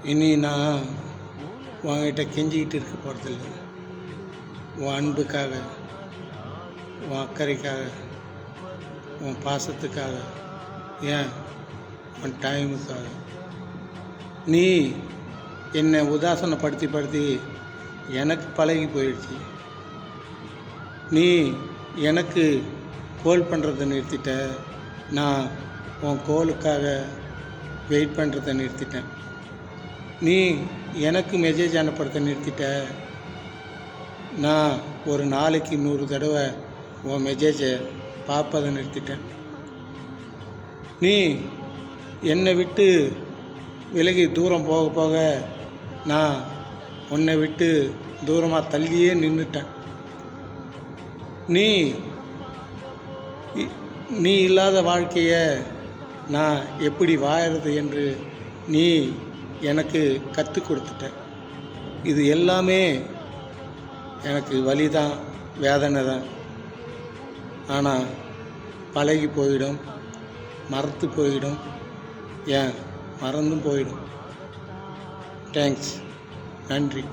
இனி நான் உன்கிட்ட கெஞ்சிக்கிட்டு இருக்க போகிறதில்ல. உன் அன்புக்காக, உன் அக்கறைக்காக, உன் பாசத்துக்காக, ஏன் உன் டைமுக்காக. நீ என்னை உதாசனப்படுத்தி எனக்கு பழகி போயிடுச்சு. நீ எனக்கு கோல் பண்ணுறதை நிறுத்திட்ட. நான் உன் கோலுக்காக வெயிட் பண்ணுறதை நிறுத்திட்டேன். நீ எனக்கு மெசேஜ் அனுப்புறதை நிறுத்திட்ட. நான் ஒரு நாளைக்கு 100 தடவை உன் மெசேஜை பார்ப்பதை நிறுத்திட்டேன். நீ என்னை விட்டு விலகி தூரம் போக போக நான் உன்னை விட்டு தூரமாக தள்ளியே நின்றுட்டேன். நீ இல்லாத வாழ்க்கையை நான் எப்படி வாழறது என்று நீ எனக்கு கற்றுக் கொடுத்துட்ட. இது எல்லாமே எனக்கு வலி தான், வேதனை தான். ஆனால் பழகி போயிடும், மறந்து போயிடும், ஏன் மறந்தும் போயிடும். தேங்க்ஸ், நன்றி.